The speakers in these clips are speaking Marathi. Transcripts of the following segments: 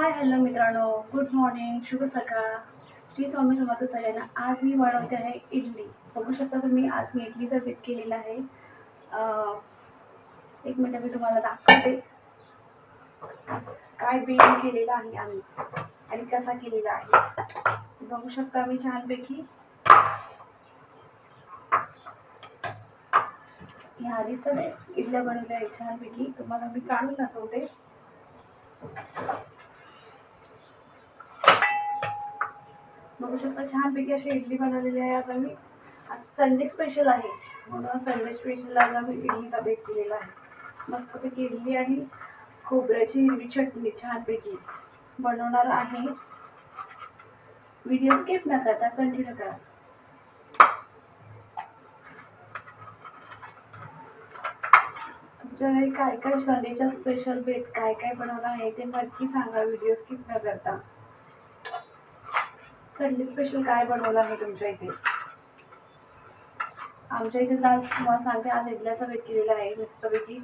हाय हॅलो मित्रांनो, गुड मॉर्निंग, शुभ सकाळ. श्री स्वामी समर्थ सगळ्यांना. आज मी बनवते आहे इडली. बघू शकता तुम्ही, आज मी इडलीचा बेत केलेला आहे. एक मिनिट मी तुम्हाला दाखवते काय बेत केलेला आहे आम्ही आणि कसा केलेला आहे. बघू शकता मी छानपैकी ह्या आधी तर इडल्या बनवल्या आहेत छानपैकी. तुम्हाला मी काढून दाखवते. बघू शकता छानपैकी अशी इडली बनवलेली आहे. आज आम्ही आज संडे स्पेशल आहे म्हणून संडे स्पेशल आज आम्ही इडलीचा बेत केलेला आहे. मस्तपैकी इडली आणि खोबऱ्याची हिरवी चटणी छानपैकी बनवणार आहे. व्हिडिओ स्किप न करता कंटिन्यू करा. तुमच्या घरी काय काय संडेच्या स्पेशल बेत काय काय बनवणार आहे ते नक्की सांगा, व्हिडिओ स्किप न करता. संडे स्पेशल काय बनवलं आहे तुमच्या इथे? आमच्या इथे आज तुम्हाला सांगते, आज इडल्याचा बेत केलेला आहे मस्तपैकी.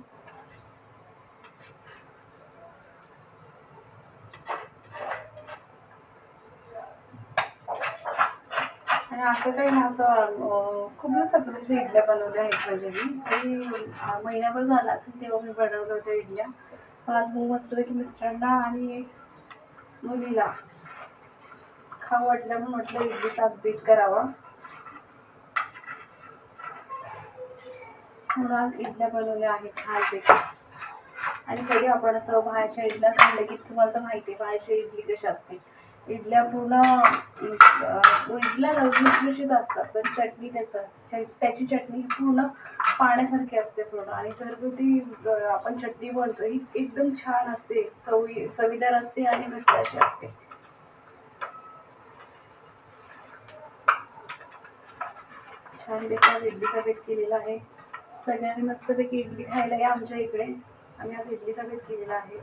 आणि असं काही ना, असं खूप दिवसापूर्वी इडल्या बनवल्या आहेत म्हणजे मी महिनाभर झाला असेल तेव्हा मी बनवल्या होत्या इडल्या. आज मस्तपैकी मिस्टरांना आणि मुलीला खाऊ वाटलं म्हणून म्हटलं इडलीचा बेत करावा म्हणून आज इडल्या बनवल्या आहेत छानपैकी. आणि कधी आपण असं बाहेरच्या इडल्या खाल्लं की तुम्हाला तर माहिती आहे बाहेरच्या इडली कशी असते. इडल्या पूर्ण इडल्या लुसलुशीत असतात, पण चटणी त्याची चटणी पूर्ण पाण्यासारखी असते पूर्ण. आणि घरगुती आपण चटणी बनवतो ही एकदम छान असते, चवीदार असते आणि घट्ट अशी असते. छानपैकी इडलीचा बेत केलेला आहे. सगळ्यांनी मस्तपैकी इडली खायला या आमच्या इकडे. आम्ही आज इडलीचा बेत केलेला आहे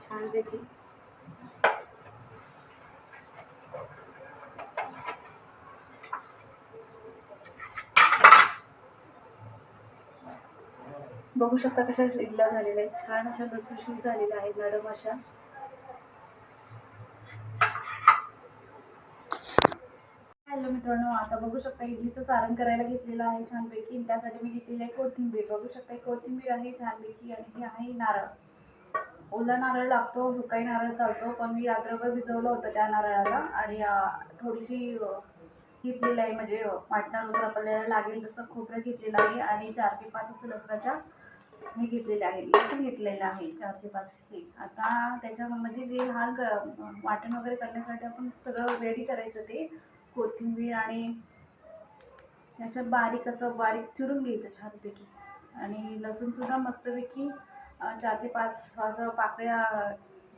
छानपैकी. बघू शकता कशा इडल्या झालेल्या आहेत, छान अशा लुसलुशीत झालेल्या आहेत, नरम अशा. हॅलो मित्रांनो, आता बघू शकता इडलीचं सारण करायला घेतलेलं आहे छानपैकी. त्यासाठी मी घेतलेली आहे कोथिंबीर. बघू शकता कोथिंबीर आहे छानपैकी. आणि हे आहे नारळ. ओला नारळ लागतो, सुकाही नारळ चालतो, पण मी रात्रभर भिजवलं होतं त्या नारळाला. आणि थोडीशी घेतलेलं आहे म्हणजे वाटणानुसार आपल्याला लागेल तसं खोबरं घेतलेलं आहे. आणि 4 ते 5 लसणाच्या हे घेतलेले आहे, लसूण घेतलेलं आहे 4 ते 5 हे. आता त्याच्यामध्ये जे वाटण वगैरे करण्यासाठी आपण सगळं रेडी करायचं. ते कोथिंबीर आणि याच्यात बारीक चिरून घ्यायचं छानपैकी. आणि लसूण सुद्धा मस्तपैकी 4 ते 5 असं पाकळ्या,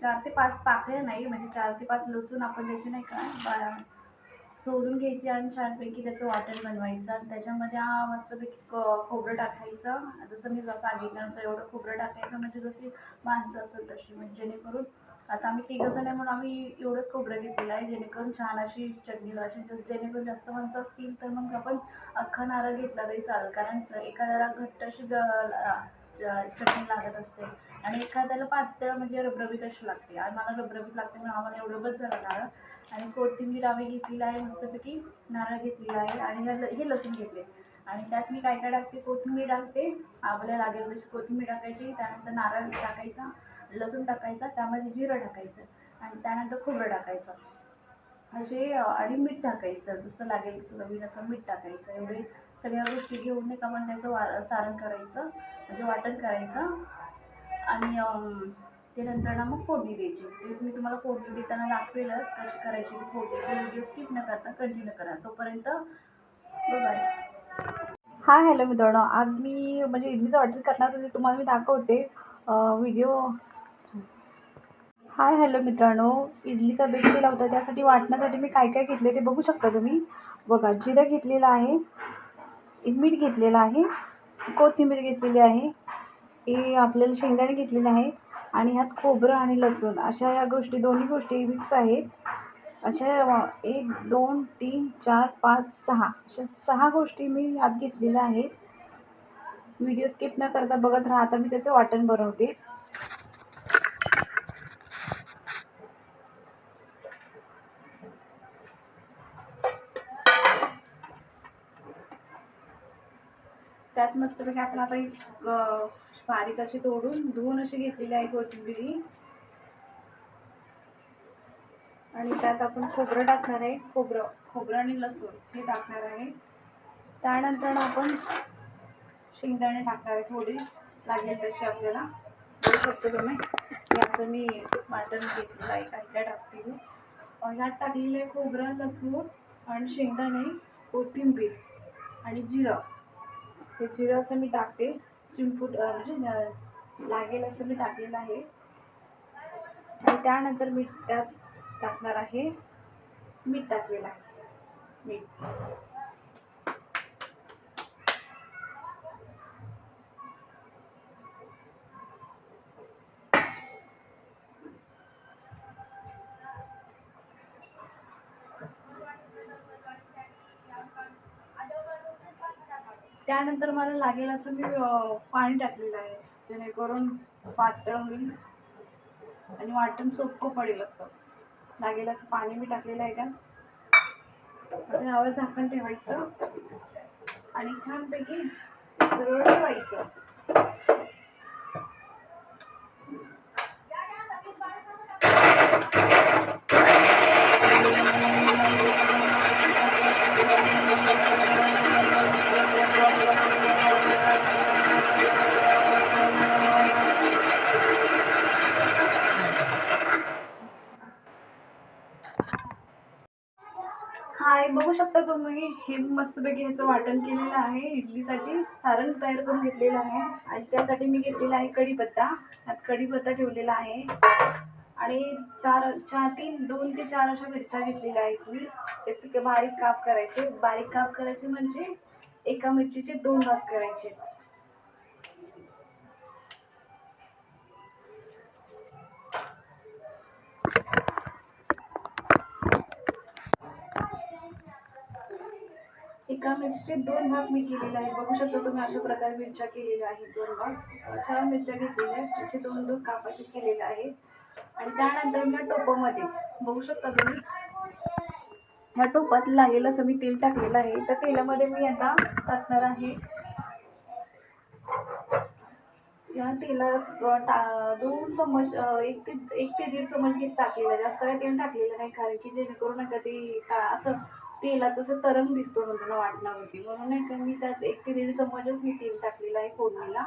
4 ते 5 पाकळ्या नाही म्हणजे 4 ते 5 लसूण आपण त्याची नाही का सोलून घ्यायची आणि छानपैकी त्याचं वाटण बनवायचं. आणि त्याच्यामध्ये मस्तपैकी खोबरं टाकायचं. जसं मी सांगितल्यानुसार एवढं खोबरं टाकायचं म्हणजे जशी माणसं असेल तशी, म्हणजे जेणेकरून आता आम्ही 3 जण आहे म्हणून आम्ही एवढंच खोबरं घेतलेलं आहे, जेणेकरून छान अशी चटणी अशी. जेणेकरून जास्त माणसं असतील तर मग आपण अख्खा नारळ घेतला तरी चालेल, कारण एखाद्याला घट्ट अशी चटणी लागत असते आणि एखाद्याला पातळ म्हणजे रबरबीत अशी लागते. आणि मला रबरबीत लागते म्हणून आम्हाला एवढं बस झालं नारळ. आणि कोथिंबीर आम्ही घेतलेली आहे मस्तपैकी, नारळ घेतलेला आहे आणि हे लसूण घेतले. आणि त्यात मी काय काय टाकते, कोथिंबीर टाकते, आपल्याला लागेल तशी कोथिंबीर टाकायची. त्यानंतर नारळ टाकायचा, लसूण टाकायचा, त्यामध्ये जिरं टाकायचं आणि त्यानंतर खोबरं टाकायचं असे. आणि मीठ टाकायचं, जसं लागेल चवीनुसार असं मीठ टाकायचं. एवढे सगळ्या गोष्टी घेऊन नाही का आपण त्याचं सारण करायचं म्हणजे वाटण करायचं. आणि ते नंतर ना मग फोडणी द्यायची. मी तुम्हाला फोडणी देताना दाखवेलच कशी करायची ती फोडणी. व्हिडिओ स्किप न करता कंटिन्यू करा. तोपर्यंत बाय. हाय हॅलो मित्रांनो, आज मी म्हणजे इडलीचं वाटण करणार होते, तुम्हाला मी दाखवते व्हिडिओ. हाय हॅलो मित्रांनो, इडलीचा बेत केला होता, त्यासाठी वाटण्यासाठी मी काय काय घेतले ते बघू शकता तुम्ही. बघा, जिरं घेतलेलं आहे, मीठ घेतलेलं आहे, कोथिंबीर घेतलेली आहे, हे आपल्याला शेंगदाणे घेतलेले आहे. आणि ह्यात खोबरं आणि लसूण अशा या गोष्टी, दोन्ही गोष्टी मिक्स आहेत. अशा 1 2 3 4 5 6 अशा 6 गोष्टी मी यात घेतलेल्या आहेत. व्हिडिओ स्किप न करता बघत राहा. आता मी त्याचं वाटण बनवते. त्यात मस्तपैकी आपण आता बारीक अशी तोडून धुवून अशी घेतलेली आहे कोथिंबीर. आणि त्यात आपण खोबरं टाकणार आहे. खोबरं आणि लसूण हे टाकणार आहे. त्यानंतर आपण शेंगदाणे टाकणार आहे. थोडी लागेल तशी आपल्याला. बघू शकतो तुम्ही याचं मी वाटण घेतलेलं आहे. काय टाकते मी ह्यात टाकलेले खोबरं, लसूण आणि शेंगदाणे, कोथिंबीर आणि जिरं. हे जिरं असं मी टाकते. चिंपूट म्हणजे लागेल असं मी टाकलेलं आहे. आणि त्यानंतर मी त्यात टाकणार आहे मीठ. टाकलेलं आहे मीठ. त्यानंतर मला लागेल असं मी पाणी टाकलेलं आहे, जेणेकरून पातळ होईल आणि वाटण सोपं पडेल. असं लागेल असं पाणी मी टाकलेलं आहे. का यावर झाकण ठेवायचं आणि छानपैकी सरळ ठेवायचं. हाय, बघू शकता तुम्ही हे मस्तपैकी ह्याचं वाटण केलेलं आहे. इडलीसाठी सारण तयार करून घेतलेलं आहे. आणि त्यासाठी मी घेतलेला आहे कढीपत्ता. त्यात कढीपत्ता ठेवलेला आहे. आणि 2 ते 4 अशा मिरच्या घेतलेल्या आहेत मी. त्याचे बारीक काप करायचे. बारीक काप करायचे म्हणजे एका मिरचीचे 2 भाग करायचे. एका मिरचीचे 2 भाग मी केलेले आहे. बघू शकता तुम्ही अशा प्रकारे मिरच्या केलेल्या आहेत. 2 भाग. 4 मिरच्या घेतलेल्या आहेत. त्याचे 2 काप असे केलेले आहेत. आणि त्यानंतर मी टोपामध्ये बघू शकता तुम्ही ह्या टोपात लागेल असं मी तेल टाकलेलं आहे. त्या तेलामध्ये मी आता टाकणार आहे. या तेलात 2 चमच 1 ते 1.5 चमच घेत टाकलेलं. जास्त काही तेल टाकलेलं नाही, कारण की जेणेकरून नका ते असं तेलाचं असं तरंग दिसतो नंतर वाटणावरती. म्हणून नाही का मी त्यात 1 ते 1.5 चमचच मी तेल टाकलेलं आहे फोडणीला.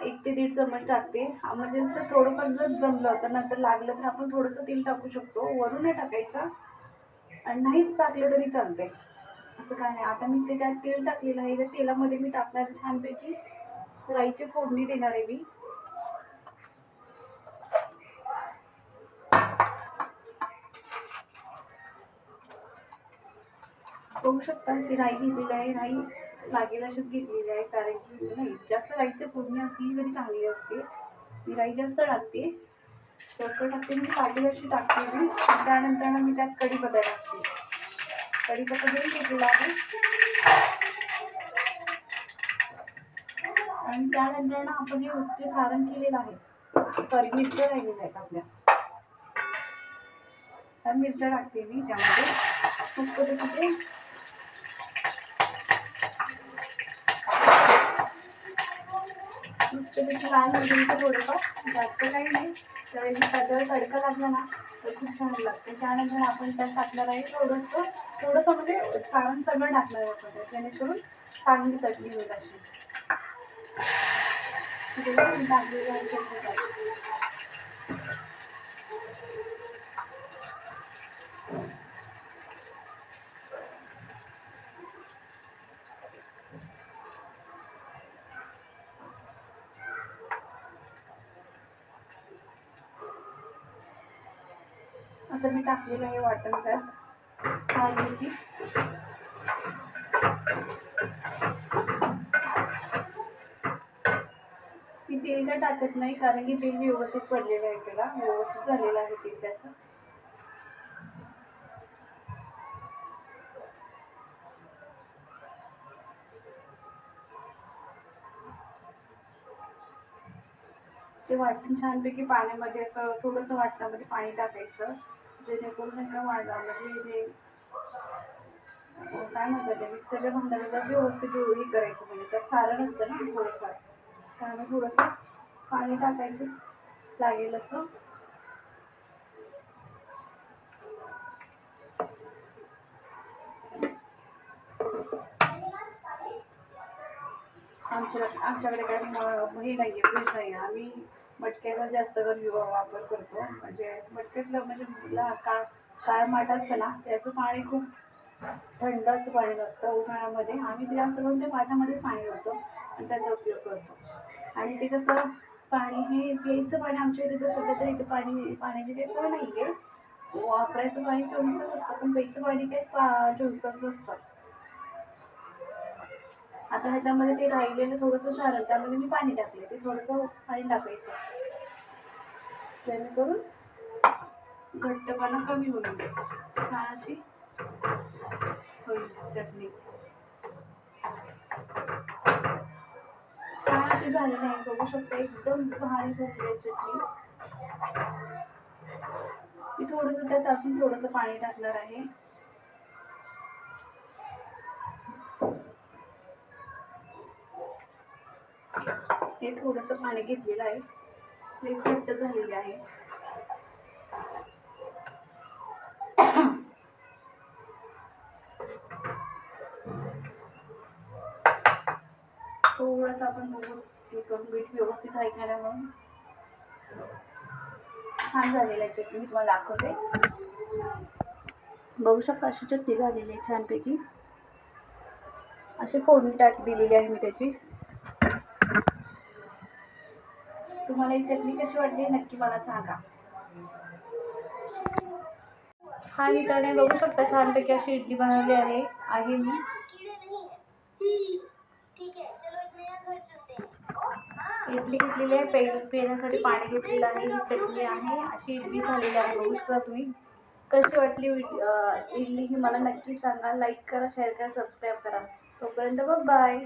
1 ते 1.5 चमच टाकते. म्हणजे असं थोडंफार जर जमलं तर नंतर लागलं तर आपण थोडंसं तेल टाकू शकतो. वरून नाही टाकायचं आणि नाहीच टाकलं तरी चालतंय, असं काय नाही. आता मी ते त्यात तेल टाकलेलं आहे. त्या तेलामध्ये मी टाकणार छानपैकी राईची फोडणी देणार आहे मी. बघू शकता की राई घेतलेली आहे. राई लागेल अशीच घेतलेली आहे, कारण की नाही जास्त राईची फोडणी असली तरी चांगली असते. मी राई जास्त टाकते. मी लागेल अशी टाकते मी. त्यानंतर मी त्यात कढीपत्ता टाकते. कढीपत्ता घेऊन घेतलेला आहे. आणि त्यानंतर आपण हे उच्च सारण केलेलं आहे. सॉरी, मिरच्या राहिलेल्या आहेत आपल्या. त्या मिरच्या टाकते मी त्यामध्ये. फक्त तिथे नुसतं लाल मिरचीचं थोडंफार, जास्त काही नाही. तर त्याच्यावर तडका लागला ना तर खूप छान लागते. त्यानंतर आपण त्यात टाकणार आहे थोडंसं म्हणजे सारण सगळं टाकणार आहे आपण, जेणेकरून चांगली चटणी होईल अशी. टाकलेलं आहे. असं मी टाकलेलं आहे वाटण त्यात छानपैकी. मी तेल काय टाकत नाही, कारण की तेल व्यवस्थित पडलेलं आहे. त्याला व्यवस्थित झालेलं आहे तेल त्याचं. ते वाटण छानपैकी पाण्यामध्ये असं थोडंसं वाटणामध्ये पाणी टाकायचं, जेणेकरून एका म्हणजे काय म्हणतात ते मिक्सरच्या भांड्याला जर व्यवस्थित हे करायचं म्हणजे त्यात सारण असतं ना थोडंफार, त्यामुळे थोडंसं पाणी टाकायचं लागेल असं. आमच्याकडे काय हे नाही आहे, फ्रीज नाही आहे. आम्ही मटक्याचा जास्त वापर करतो. म्हणजे मटक्यातलं म्हणजे काळ माठ असतं ना त्याचं पाणी खूप थंड असं पाणी लागतं उन्हाळ्यामध्ये. आम्ही ते जास्त करून ते माठामध्येच पाणी लावतो आणि त्याचा उपयोग करतो. आणि ते कसं पाणी हे प्यायचं पाणी आमच्या इथे तर सध्या तर इथे पाण्याची काही सोय नाही आहे. वापरायचं पाणी 24 तास असतं पण प्यायचं पाणी काही 24 तास नसतं. आता ह्याच्यामध्ये ते राहिलेलं थोडंसं सारण त्यामध्ये मी पाणी टाकले, ते थोडंसं पाणी टाकायचं जेणेकरून घट्टपणा कमी होईल, छान अशी होईल चटणी. छान अशी झालेली आहे, बघू शकता एकदम भारी झालेली आहे चटणी. मी थोडंसं त्यात अजून थोडंसं पाणी टाकणार आहे. हे थोडंसं पाणी घेतलेलं आहे, ते घट्ट झालेले आहे. थोडंसं आपण बघू हे करून मीठ व्यवस्थित आहे का नाही म्हणून. छान झालेलं आहे चटणी, मी तुम्हाला दाखवते. बघू शकता अशी चटणी झालेली आहे छानपैकी. अशी फोडणी दिलेली आहे मी त्याची. तुम्हाला ही चटणी कशी वाटली नक्की मला सांगा. हा मित्रांनो बघू शकता छानपैकी अशी इडली बनवली आहे मी. इडली घेतलेली आहे, पिण्यासाठी पाणी घेतलेलं आहे, ही चटणी आहे, अशी इडली झालेली आहे. बघू शकता तुम्ही. कशी वाटली इडली ही मला नक्की सांगा. लाईक करा, शेअर करा, सबस्क्राईब करा. तोपर्यंत बाय.